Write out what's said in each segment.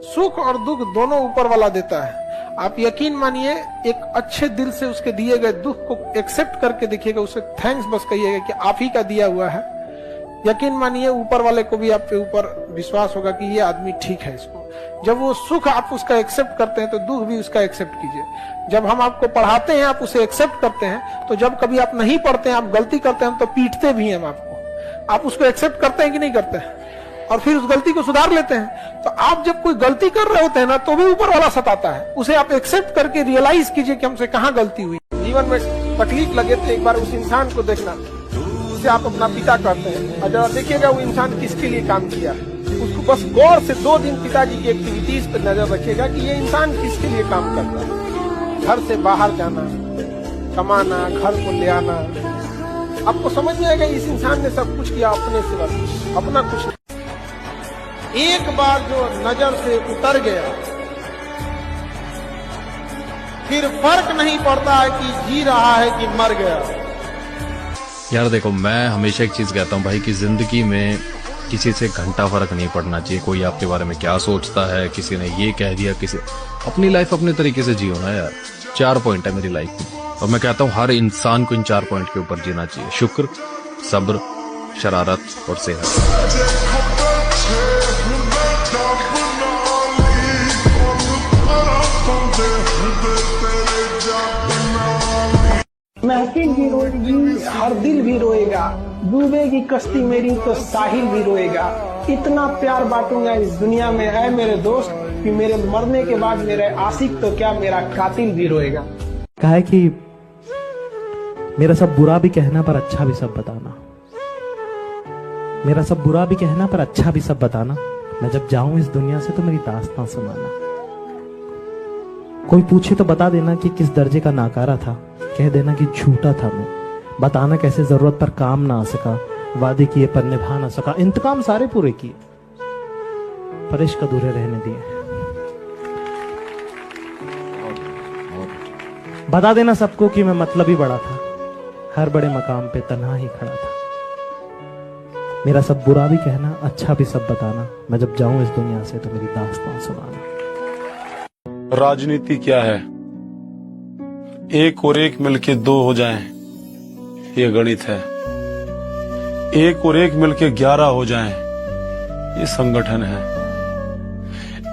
सुख और दुख दोनों ऊपर वाला देता है। आप यकीन मानिए, एक अच्छे दिल से उसके दिए गए दुख को एक्सेप्ट करके देखिएगा, उसे थैंक्स बस कहिएगा कि आप ही का दिया हुआ है। यकीन मानिए ऊपर वाले को भी आपके ऊपर विश्वास होगा कि ये आदमी ठीक है। इसको जब वो सुख आप उसका एक्सेप्ट करते हैं तो दुख भी उसका एक्सेप्ट कीजिए। जब हम आपको पढ़ाते हैं आप उसे एक्सेप्ट करते हैं, तो जब कभी आप नहीं पढ़ते हैं, आप गलती करते हैं, तो पीटते भी हैं हम आपको, आप उसको एक्सेप्ट करते हैं कि नहीं करते हैं, और फिर उस गलती को सुधार लेते हैं। तो आप जब कोई गलती कर रहे होते हैं ना, तो भी ऊपर वाला सताता है, उसे आप एक्सेप्ट करके रियलाइज कीजिए कि हमसे कहाँ गलती हुई। जीवन में तकलीफ लगे तो एक बार उस इंसान को देखना जिसे आप अपना पिता कहते हैं, और जरा देखिएगा वो इंसान किसके लिए काम किया है। उसको बस गौर से 2 दिन पिताजी की एक्टिविटीज पर नजर रखिएगा कि ये इंसान किसके लिए काम करता है। घर से बाहर जाना, कमाना, घर को ले आना, आपको समझ में आएगा इस इंसान ने सब कुछ किया अपने सिवा, अपना कुछ नहीं। एक बार जो नजर से उतर गया फिर फर्क नहीं पड़ता है कि जी रहा है कि मर गया। यार देखो, मैं हमेशा एक चीज कहता हूँ भाई कि जिंदगी में किसी से घंटा फर्क नहीं पड़ना चाहिए। कोई आपके बारे में क्या सोचता है, किसी ने ये कह दिया, किसी अपनी लाइफ अपने तरीके से जियो ना यार। 4 पॉइंट है मेरी लाइफ में, और मैं कहता हूँ हर इंसान को इन 4 पॉइंट के ऊपर जीना चाहिए। शुक्र, सब्र, शरारत और सेहत। महफिल भी रोएगी, हर दिल भी रोएगा, डूबेगी कश्ती मेरी तो साहिल भी रोएगा। इतना प्यार बांटूंगा इस दुनिया में है मेरे दोस्त कि मेरे मरने के बाद मेरे आशिक तो क्या मेरा कातिल भी रोएगा। कहा है कि मेरा सब बुरा भी कहना पर अच्छा भी सब बताना, मेरा सब बुरा भी कहना पर अच्छा भी सब बताना। मैं जब जाऊं इस दुनिया से तो मेरी दास्तां सुनाना। कोई पूछे तो बता देना कि किस दर्जे का नाकारा था, कह देना कि झूठा था मैं, बताना कैसे जरूरत पर काम ना आ सका, वादे किए पर निभा ना सका, इंतकाम सारे पूरे किए पर इश्क अधूरे रहने दिए। बता देना सबको कि मैं मतलब ही बड़ा था, हर बड़े मकाम पे तन्हा ही खड़ा था। मेरा सब बुरा भी कहना, अच्छा भी सब बताना। मैं जब जाऊं इस दुनिया से तो मेरी दास्तां सुनाना। राजनीति क्या है? 1 और 1 मिलके 2 हो जाएं, ये गणित है। 1 और 1 मिलके 11 हो जाएं, ये संगठन है।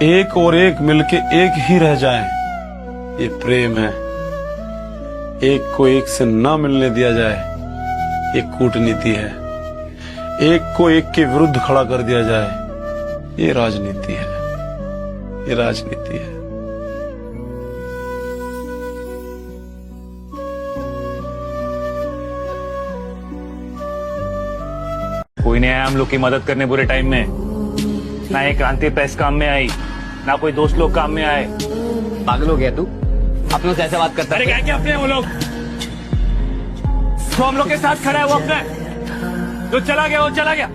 1 और 1 मिलके 1 ही रह जाएं, ये प्रेम है। 1 को 1 से ना मिलने दिया जाए, ये कूटनीति है। 1 को 1 के विरुद्ध खड़ा कर दिया जाए, ये राजनीति है, ये राजनीति है। कोई नहीं आया हम लोग की मदद करने बुरे टाइम में, ना ये क्रांति प्रेस काम में आई, ना कोई दोस्त लोग काम में आए। पागल हो गया तू? अपनों से ऐसे बात करता है? अरे क्या अपने वो लोग तो हम लोग के साथ खड़ा है, वो अपने जो चला गया वो चला गया।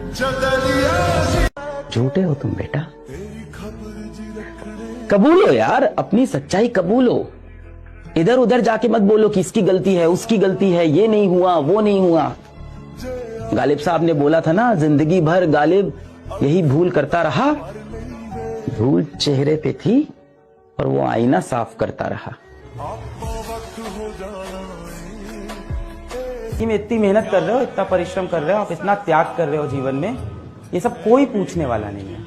झूठे हो तुम बेटा, कबूलो यार, अपनी सच्चाई कबूलो। इधर उधर जाके मत बोलो कि इसकी गलती है, उसकी गलती है, ये नहीं हुआ, वो नहीं हुआ। गालिब साहब ने बोला था ना, जिंदगी भर गालिब यही भूल करता रहा। धूल चेहरे पे थी और वो आईना साफ करता रहा। इतनी मेहनत कर रहे हो, इतना परिश्रम कर रहे हो, आप इतना त्याग कर रहे हो जीवन में, ये सब कोई पूछने वाला नहीं है।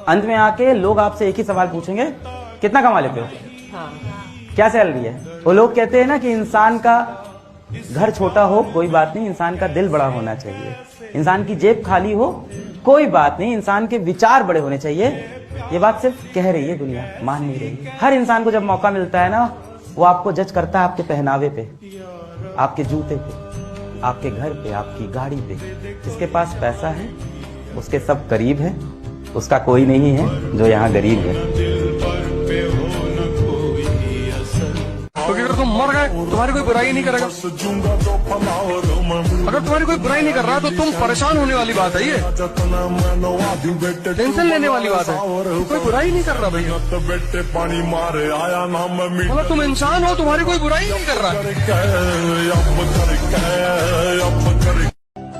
अंत में आके लोग आपसे एक ही सवाल पूछेंगे, कितना कमा लेते हो? क्या सैलरी है? वो लोग कहते हैं ना कि इंसान का घर छोटा हो कोई बात नहीं, इंसान का दिल बड़ा होना चाहिए। इंसान की जेब खाली हो कोई बात नहीं, इंसान के विचार बड़े होने चाहिए। ये बात सिर्फ कह रही है दुनिया, मान नहीं रही। हर इंसान को जब मौका मिलता है ना, वो आपको जज करता है आपके पहनावे पे, आपके जूते पे, आपके घर पे, आपकी गाड़ी पे। जिसके पास पैसा है उसके सब करीब है, उसका कोई नहीं है जो यहाँ गरीब है। क्योंकि अगर तुम मर गए तुम्हारी कोई बुराई नहीं करेगा। अगर तुम्हारी कोई बुराई नहीं कर रहा तो तुम परेशान होने वाली बात है, ये टेंशन लेने वाली बात है। कोई बुराई नहीं कर रहा भैया, मतलब तुम इंसान हो, तुम्हारी कोई बुराई नहीं कर रहा।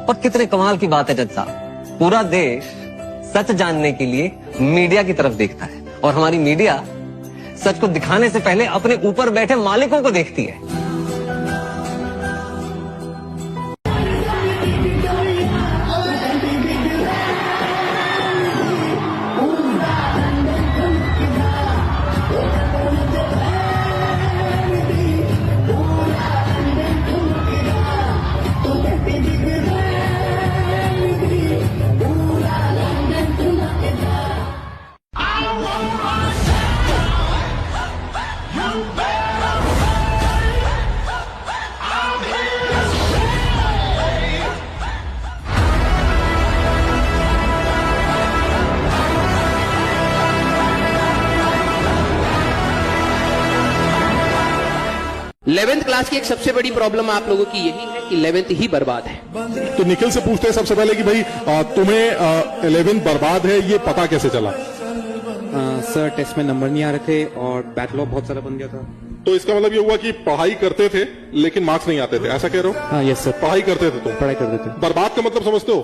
और कितने कमाल की बात है जज साहब, पूरा देश सच जानने के लिए मीडिया की तरफ देखता है और हमारी मीडिया सच को दिखाने से पहले अपने ऊपर बैठे मालिकों को देखती है। इलेवेंथ क्लास की एक सबसे बड़ी प्रॉब्लम आप लोगों की यही है कि 11th ही बर्बाद है। तो निखिल से पूछते हैं सबसे पहले कि भाई तुम्हें 11th बर्बाद है, ये पता कैसे चला? सर टेस्ट में नंबर नहीं आ रहे थे और बैकलॉग बहुत सारा बन गया था। तो इसका मतलब ये हुआ कि पढ़ाई करते थे लेकिन मार्क्स नहीं आते थे, ऐसा कह रहे हो? हाँ यस सर। पढ़ाई करते थे तो पढ़ाई करते थे। बर्बाद का मतलब समझते हो?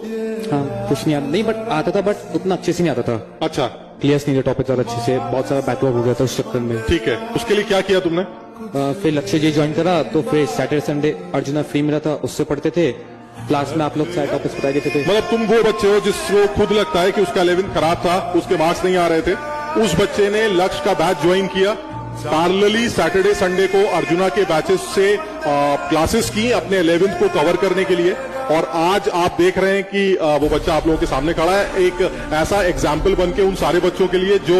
हाँ कुछ नहीं आता, नहीं बट आता था, बट उतना अच्छे से नहीं आता था। अच्छा, क्लियर नहीं थे टॉपिक ज्यादा अच्छे से, बहुत सारा बैकलॉग हो गया था उस चक्कर में। ठीक है, उसके लिए क्या किया तुमने? फिर लक्ष्य जी ज्वाइन करा, तो फिर सैटरडे संडे अर्जुना फ्री मिला था, उससे पढ़ते थे। क्लास में आप लोग सारे टॉपिक्स बता देते थे। मतलब तुम वो बच्चे हो जिसको खुद लगता है कि उसका 11th खराब था, उसके मार्क्स नहीं आ रहे थे, उस बच्चे ने लक्ष्य का बैच ज्वाइन किया, पैरेलली सैटरडे संडे को अर्जुना के बैचेस से क्लासेस की अपने 11th को कवर करने के लिए, और आज आप देख रहे हैं कि वो बच्चा आप लोगों के सामने खड़ा है, एक ऐसा एग्जाम्पल बन के उन सारे बच्चों के लिए जो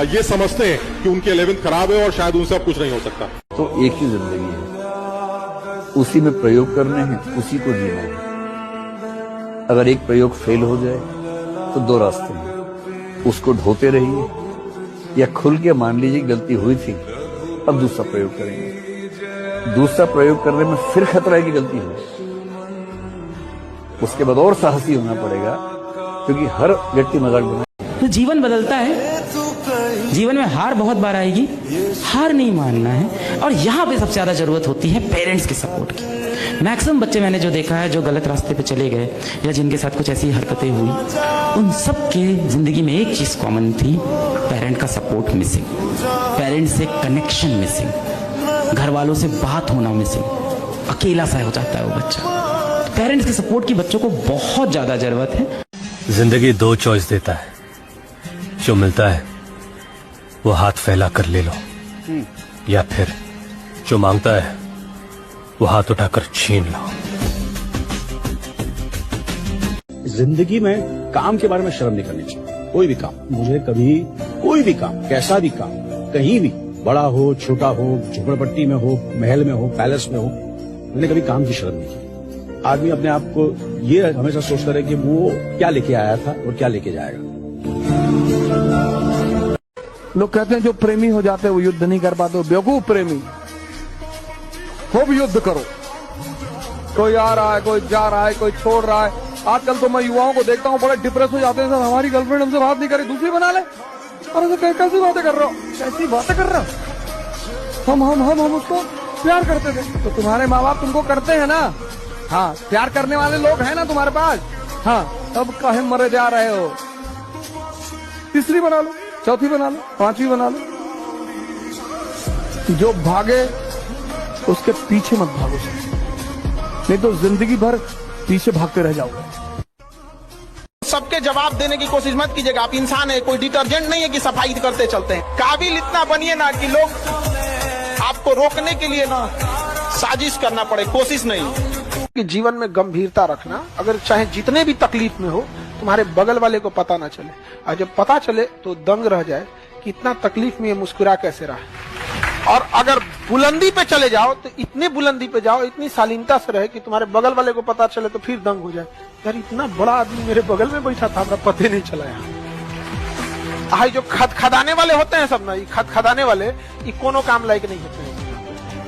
ये समझते हैं कि उनकी 11th खराब है और शायद उनसे अब कुछ नहीं हो सकता। तो एक ही जिंदगी है, उसी में प्रयोग करने हैं, उसी को जीना है। अगर एक प्रयोग फेल हो जाए तो दो रास्ते हैं, उसको ढोते रहिए या खुल के मान लीजिए गलती हुई थी, अब दूसरा प्रयोग करेंगे। दूसरा प्रयोग करने में फिर खतरा है कि गलती हो, उसके बाद और साहसी होना पड़ेगा, क्योंकि हर व्यक्ति मजाक बना। तो जीवन बदलता है, जीवन में हार बहुत बार आएगी, हार नहीं मानना है। और यहाँ पे सबसे ज्यादा जरूरत होती है पेरेंट्स के सपोर्ट की। मैक्सिमम बच्चे मैंने जो देखा है जो गलत रास्ते पे चले गए या जिनके साथ कुछ ऐसी हरकतें हुई, उन सब के जिंदगी में एक चीज कॉमन थी, पेरेंट का सपोर्ट मिसिंग, पेरेंट से कनेक्शन मिसिंग, घर वालों से बात होना मिसिंग, अकेला सा हो जाता है वो बच्चा। पेरेंट्स के सपोर्ट की बच्चों को बहुत ज्यादा जरूरत है। जिंदगी दो चॉइस देता है, जो मिलता है वो हाथ फैला कर ले लो, या फिर जो मांगता है वो हाथ उठाकर छीन लो। जिंदगी में काम के बारे में शर्म नहीं करनी चाहिए। कोई भी काम, मुझे कभी कोई भी काम, कैसा भी काम, कहीं भी, बड़ा हो छोटा हो, झोपड़पट्टी में हो, महल में हो, पैलेस में हो, मैंने कभी काम की शर्म नहीं की। आदमी अपने आप को ये हमेशा सोचता रहे कि वो क्या लेके आया था और क्या लेके जाएगा। लोग कहते हैं जो प्रेमी हो जाते हैं वो युद्ध नहीं कर पाते, बेवकूफ प्रेमी। खूब युद्ध करो, कोई आ रहा है, कोई जा रहा है, कोई छोड़ रहा है। आजकल तो मैं युवाओं को देखता हूँ बड़े डिप्रेस हो जाते हैं, सर हमारी गर्लफ्रेंड हमसे बात नहीं करी, दूसरी बना ले। अरे सर कैसी बातें कर रहे हो, कैसी बातें कर रहे हो? हम उसको प्यार करते थे, तो तुम्हारे माँ बाप तुमको करते हैं ना। हाँ, प्यार करने वाले लोग हैं ना तुम्हारे पास। हाँ, तब काहे मरे जा रहे हो? तीसरी बना लो, चौथी बना लो, पांचवी बना लो। जो भागे उसके पीछे मत भागो, नहीं तो जिंदगी भर पीछे भागते रह जाओगे। सबके जवाब देने की कोशिश मत कीजिएगा। आप इंसान है, कोई डिटर्जेंट नहीं है कि सफाई करते चलते हैं। काबिल इतना बनिए ना कि लोग आपको रोकने के लिए ना साजिश करना पड़े, कोशिश नहीं। कि जीवन में गंभीरता रखना, अगर चाहे जितने भी तकलीफ में हो, तुम्हारे बगल वाले को पता ना चले, और जब पता चले तो दंग रह जाए कि इतना तकलीफ में ये मुस्कुरा कैसे रहा। और अगर बुलंदी पे चले जाओ तो इतनी बुलंदी पे जाओ, इतनी शालीनता से रहे कि तुम्हारे बगल वाले को पता चले तो फिर दंग हो जाए, यार इतना बड़ा आदमी मेरे बगल में बैठा था, हमरा पता नहीं चला। यहाँ जो खदाने वाले होते हैं सब ना, ये खदाने वाले ये कोनो काम लायक नहीं होते हैं।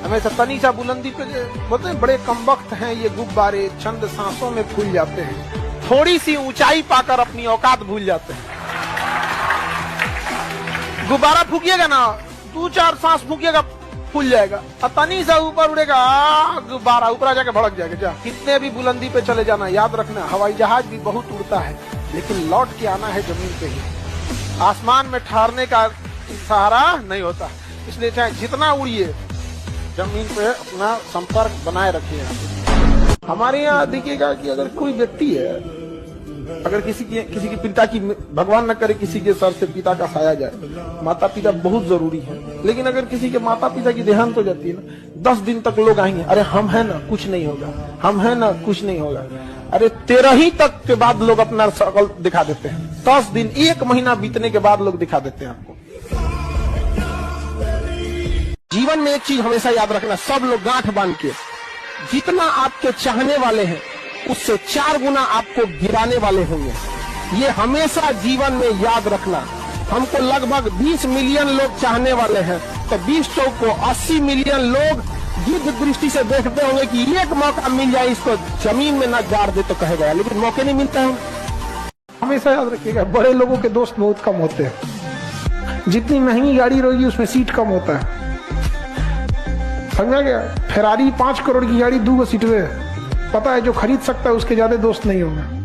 हमेशा तनी सा बुलंदी पे होते हैं, बड़े कमबख्त हैं ये गुब्बारे, चंद सांसों में फूल जाते हैं, थोड़ी सी ऊंचाई पाकर अपनी औकात भूल जाते हैं। गुब्बारा फूकिएगा ना, 2-4 सांस फूकिएगा फूल जाएगा, और तनी सा ऊपर उड़ेगा गुब्बारा, ऊपर जाके भड़क जाएगा। जा कितने भी बुलंदी पे चले जाना, याद रखना हवाई जहाज भी बहुत उड़ता है, लेकिन लौट के आना है जमीन पे ही। आसमान में ठहरने का सहारा नहीं होता। इसलिए चाहे जितना उड़िए, जमीन पे अपना संपर्क बनाए रखिए। हमारे यहाँ देखिएगा कि अगर कोई व्यक्ति है, अगर किसी के पिता की, भगवान न करे किसी के सर से पिता का साया जाए, माता पिता बहुत जरूरी है। लेकिन अगर किसी के माता पिता की देहांत हो जाती है ना, 10 दिन तक लोग आएंगे, अरे हम है ना कुछ नहीं होगा, हम है ना कुछ नहीं होगा। अरे 13 तक के बाद लोग अपना शकल दिखा देते हैं। 10 दिन, 1 महीना बीतने के बाद लोग दिखा देते हैं आपको। जीवन में एक चीज हमेशा याद रखना, सब लोग गांठ बांध के, जितना आपके चाहने वाले हैं उससे 4 गुना आपको गिराने वाले होंगे। ये हमेशा जीवन में याद रखना। हमको लगभग 20 मिलियन लोग चाहने वाले हैं, तो 20 चौक को 80 मिलियन लोग युद्ध दृष्टि से देखते होंगे कि एक मौका मिल जाए, इसको जमीन में न गाड़ दे तो कहेगा, लेकिन मौके नहीं मिलते हैं। हमेशा याद रखिएगा, बड़े लोगों के दोस्त बहुत कम होते हैं। जितनी महंगी गाड़ी रहेगी उसमें सीट कम होता है, समझा गया। फेरारी 5 करोड़ की गाड़ी 2 सीट में, पता है जो खरीद सकता है उसके ज्यादा दोस्त नहीं होंगे।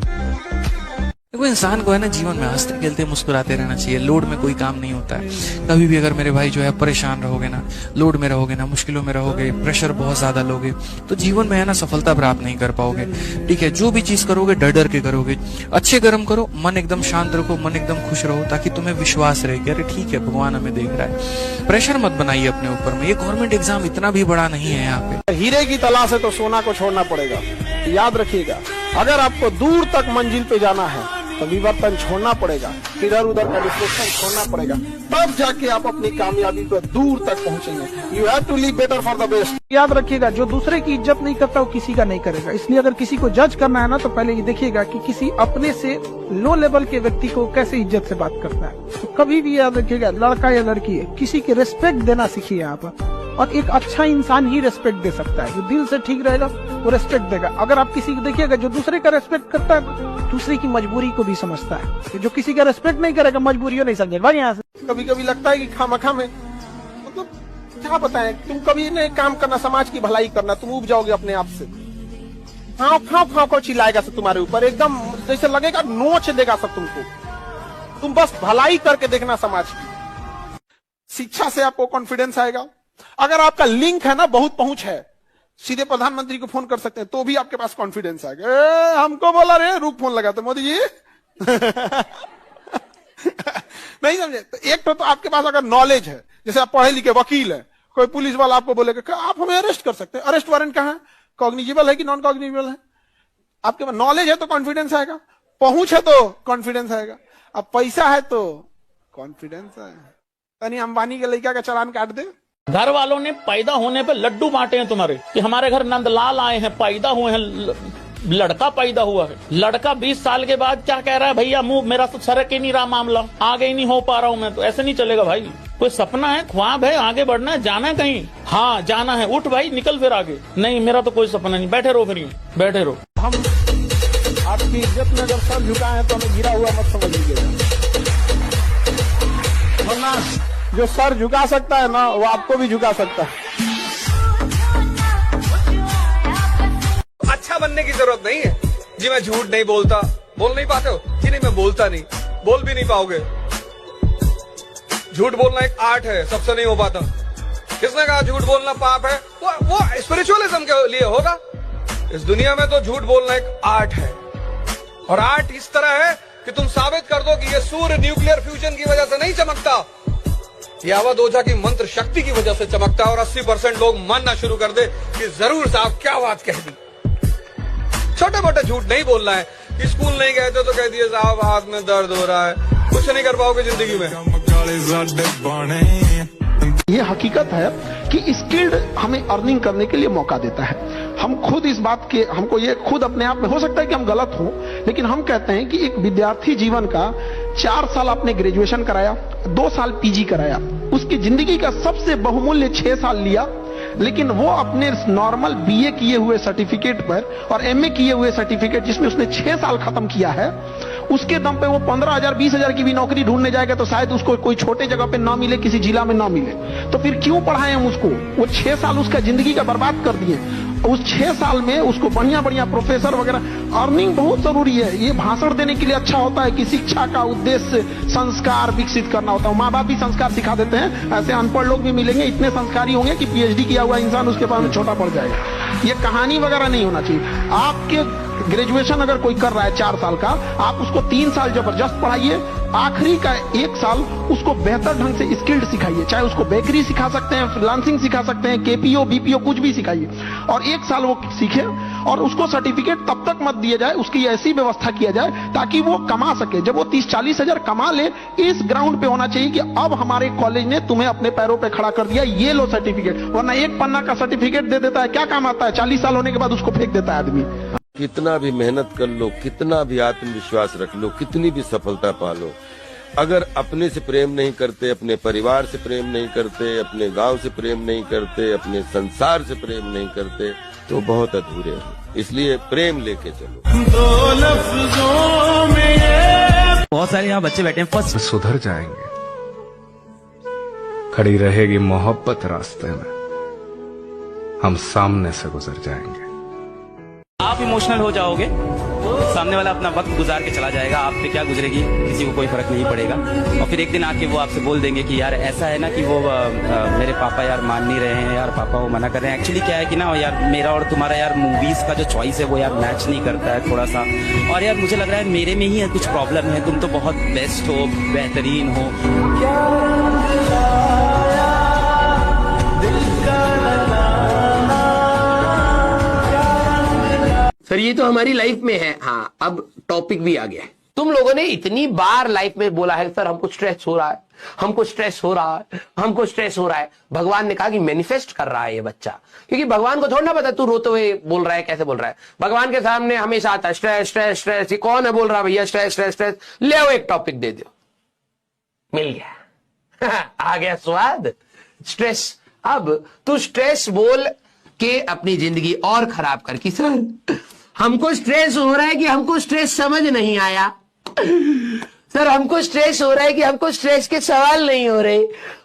देखो, इंसान को है ना जीवन में हंसते खेलते मुस्कुराते रहना चाहिए। लोड में कोई काम नहीं होता है। कभी भी अगर मेरे भाई जो है परेशान रहोगे ना, लोड में रहोगे ना, मुश्किलों में रहोगे, प्रेशर बहुत ज्यादा लोगे, तो जीवन में है ना सफलता प्राप्त नहीं कर पाओगे। ठीक है, जो भी चीज करोगे डर डर के करोगे। अच्छे कर्म करो, मन एकदम शांत रखो, मन एकदम खुश रहो, ताकि तुम्हें विश्वास रहे कि अरे ठीक है भगवान हमें देख रहा है। प्रेशर मत बनाइए अपने ऊपर में। ये गवर्नमेंट एग्जाम इतना भी बड़ा नहीं है। यहाँ पे हीरे की तलाश है तो सोना को छोड़ना पड़ेगा। याद रखिएगा, अगर आपको दूर तक मंजिल पे जाना है तो विवर्तन छोड़ना पड़ेगा, इधर उधर का डिस्ट्रैक्शन छोड़ना पड़ेगा, तब जाके आप अपनी कामयाबी पर दूर तक पहुंचेंगे। You have to live better for the best. याद रखिएगा, जो दूसरे की इज्जत नहीं करता वो किसी का नहीं करेगा। इसलिए अगर किसी को जज करना है ना, तो पहले ये देखिएगा कि किसी अपने से लो लेवल के व्यक्ति को कैसे इज्जत से बात करता है। तो कभी भी याद रखिएगा, लड़का या लड़की है, किसी के रिस्पेक्ट देना सीखिए यहाँ पर। और एक अच्छा इंसान ही रेस्पेक्ट दे सकता है, जो दिल से ठीक रहेगा वो रेस्पेक्ट देगा। अगर आप किसी को देखिएगा जो दूसरे का रेस्पेक्ट करता है, दूसरे की मजबूरी को भी समझता है। जो किसी का रेस्पेक्ट नहीं करेगा, मजबूरियों नहीं समझेगा। भाई यहाँ से कभी कभी लगता है कि खामखा में, मतलब क्या बताएं, तुम कभी नहीं काम करना, समाज की भलाई करना, तुम उब जाओगे अपने आप से। खाओ खाओ खाओ खाओ चिल्लाएगा सब तुम्हारे ऊपर, एकदम जैसे लगेगा नोच देगा सब तुमको। तुम बस भलाई करके देखना समाज की। शिक्षा से आपको कॉन्फिडेंस आएगा। अगर आपका लिंक है ना, बहुत पहुंच है, सीधे प्रधानमंत्री को फोन कर सकते हैं, तो भी आपके पास कॉन्फिडेंस आएगा। हमको बोला रे, रुक फोन लगा तो मोदी जी नहीं समझे। तो एक तो आपके पास अगर नॉलेज है, जैसे आप पढ़े लिखे वकील है, कोई पुलिस वाला आपको बोलेगा आप हमें अरेस्ट कर सकते हैं, अरेस्ट वारंट कहाँ है, कॉग्निजिबल है कि नॉन कॉग्निजिबल है। आपके पास नॉलेज है तो कॉन्फिडेंस आएगा, पहुंच है तो कॉन्फिडेंस आएगा, अब पैसा है तो कॉन्फिडेंस आएगा। यानी अंबानी के लड़का का चालान काट दे। घर वालों ने पैदा होने पे लड्डू बांटे हैं तुम्हारे, कि हमारे घर नंदलाल आए हैं, पैदा हुए हैं, लड़का पैदा हुआ है। लड़का 20 साल के बाद क्या कह रहा है, भैया मुंह मेरा तो सरक ही नहीं रहा, मामला आगे ही नहीं हो पा रहा हूं मैं। तो ऐसे नहीं चलेगा भाई। कोई सपना है, ख्वाब है, आगे बढ़ना है, जाना है कहीं, हाँ जाना है, उठ भाई निकल फिर आगे। नहीं मेरा तो कोई सपना नहीं, बैठे रहो, फिर बैठे रहो। हम आपकी इज्जत में अगर सर झुकाए हैं तो हमें गिरा हुआ मत समझ लीजिएगा, वरना जो सर झुका सकता है ना, वो आपको भी झुका सकता है। अच्छा बनने की जरूरत नहीं है जी। मैं झूठ नहीं बोलता, बोल नहीं पाते हो कि नहीं, मैं बोलता नहीं, बोल भी नहीं पाओगे। झूठ बोलना एक आर्ट है, सबसे नहीं हो पाता। किसने कहा झूठ बोलना पाप है? वो स्पिरिचुअलिज्म के लिए होगा। इस दुनिया में तो झूठ बोलना एक आर्ट है, और आर्ट इस तरह है कि तुम साबित कर दो कि ये सूर्य न्यूक्लियर फ्यूजन की वजह से नहीं चमकता, ये अवध ओझा की मंत्र शक्ति की वजह से चमकता है। और 80% लोग मानना शुरू कर दे कि जरूर साहब क्या बात कह दी। छोटे मोटे झूठ नहीं बोलना है। स्कूल नहीं गए थे तो कह दिए साहब हाथ में दर्द हो रहा है। कुछ नहीं कर पाओगे जिंदगी में। ये हकीकत है कि स्किल्ड हमें अर्निंग करने के लिए मौका देता है। हम खुद इस बात के, हमको ये खुद अपने आप में हो सकता है कि हम गलत हों, लेकिन हम कहते हैं कि एक विद्यार्थी जीवन का 4 साल आपने ग्रेजुएशन कराया, 2 साल पीजी कराया, उसकी जिंदगी का सबसे बहुमूल्य 6 साल लिया, लेकिन वो अपने नॉर्मल बीए किए हुए सर्टिफिकेट पर और एमए किए हुए सर्टिफिकेट जिसमें उसने 6 साल खत्म किया है, उसके दम पे वो 15,000 20,000 की भी नौकरी ढूंढने जाएगा तो शायद उसको कोई छोटे जगह पे ना मिले, किसी जिला में ना मिले। तो फिर क्यों पढ़ाएं हम उसको? वो 6 साल उसका जिंदगी का बर्बाद कर दिए। उस 6 साल में उसको बढ़िया बढ़िया प्रोफेसर वगैरह, अर्निंग बहुत जरूरी है। ये भाषण देने के लिए अच्छा होता है कि शिक्षा का उद्देश्य संस्कार विकसित करना होता है। माँ बाप भी संस्कार सिखा देते हैं, ऐसे अनपढ़ लोग भी मिलेंगे, इतने संस्कारी होंगे कि पीएचडी किया हुआ इंसान उसके पास में छोटा पड़ जाएगा। ये कहानी वगैरह नहीं होना चाहिए। आपके ग्रेजुएशन अगर कोई कर रहा है 4 साल का, आप उसको 3 साल जबरदस्त पढ़ाइए, आखिरी का 1 साल उसको बेहतर ढंग से स्किल्ड सिखाइए। चाहे उसको बेकरी सिखा सकते हैं, फ्रीलांसिंग सिखा सकते हैं, केपीओ बीपीओ कुछ भी सिखाइए, और 1 साल वो सीखे और उसको सर्टिफिकेट तब तक मत दिया जाए, उसकी ऐसी व्यवस्था किया जाए ताकि वो कमा सके। जब वो 30-40 हजार कमा ले, इस ग्राउंड पे होना चाहिए कि अब हमारे कॉलेज ने तुम्हें अपने पैरों पे खड़ा कर दिया, ये लो सर्टिफिकेट। वरना एक पन्ना का सर्टिफिकेट दे देता है, क्या काम आता है? 40 साल होने के बाद उसको फेंक देता है आदमी। कितना भी मेहनत कर लो, कितना भी आत्मविश्वास रख लो, कितनी भी सफलता पा लो, अगर अपने से प्रेम नहीं करते, अपने परिवार से प्रेम नहीं करते, अपने गांव से प्रेम नहीं करते, अपने संसार से प्रेम नहीं करते, तो बहुत अधूरे हो। इसलिए प्रेम लेके चलो। 2 लफ्जों में बहुत सारे यहाँ बच्चे बैठे हैं, फर्स्ट सुधर जाएंगे, खड़ी रहेगी मोहब्बत रास्ते में, हम सामने से गुजर जाएंगे। आप इमोशनल हो जाओगे, सामने वाला अपना वक्त गुजार के चला जाएगा, आप पे क्या गुजरेगी किसी को कोई फर्क नहीं पड़ेगा। और फिर एक दिन आके वो आपसे बोल देंगे कि यार ऐसा है ना कि वो मेरे पापा यार मान नहीं रहे हैं, यार पापा वो मना कर रहे हैं। एक्चुअली क्या है कि ना यार मेरा और तुम्हारा यार मूवीज का जो चॉइस है वो यार मैच नहीं करता है थोड़ा सा, और यार मुझे लग रहा है मेरे में ही कुछ प्रॉब्लम है, तुम तो बहुत बेस्ट हो, बेहतरीन हो। सर ये तो हमारी लाइफ में है। हाँ, अब टॉपिक भी आ गया है। तुम लोगों ने इतनी बार लाइफ में बोला है सर हमको स्ट्रेस हो रहा है, हमको स्ट्रेस हो रहा है, हमको स्ट्रेस हो रहा है। भगवान ने कहा कि मैनिफेस्ट कर रहा है ये बच्चा, क्योंकि भगवान को थोड़ा ना पता तू रोते हुए बोल रहा है, कैसे बोल रहा है। भगवान के सामने हमेशा आता है स्ट्रेस स्ट्रेस स्ट्रेस। ये कौन है बोल रहा है भैया स्ट्रेस स्ट्रेस स्ट्रेस? ले आओ एक टॉपिक दे दो, मिल गया। आ गया स्वाद, स्ट्रेस। अब तू स्ट्रेस बोल के अपनी जिंदगी और खराब कर कि सर हमको स्ट्रेस हो रहा है कि हमको स्ट्रेस समझ नहीं आया, सर हमको स्ट्रेस हो रहा है कि हमको स्ट्रेस के सवाल नहीं हो रहे,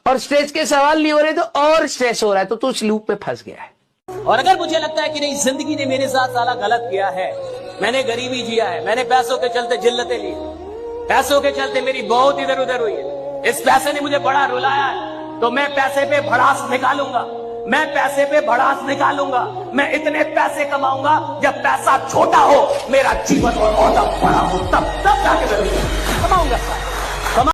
और स्ट्रेस के सवाल नहीं हो रहे तो और स्ट्रेस हो रहा है, तो तू उस लूप में फंस गया है। और अगर मुझे लगता है कि नहीं जिंदगी ने मेरे साथ साला गलत किया है, मैंने गरीबी जिया है, मैंने पैसों के चलते जिल्लतें ली, पैसों के चलते मेरी बहुत इधर उधर हुई है, इस पैसे ने मुझे बड़ा रुलाया है, तो मैं पैसे पे भड़ास निकालूंगा, मैं पैसे पे भड़ास निकालूंगा, मैं इतने पैसे कमाऊंगा जब पैसा छोटा हो, मेरा जीवन और बड़ा हो, तब जाके मैं कमाऊंगा।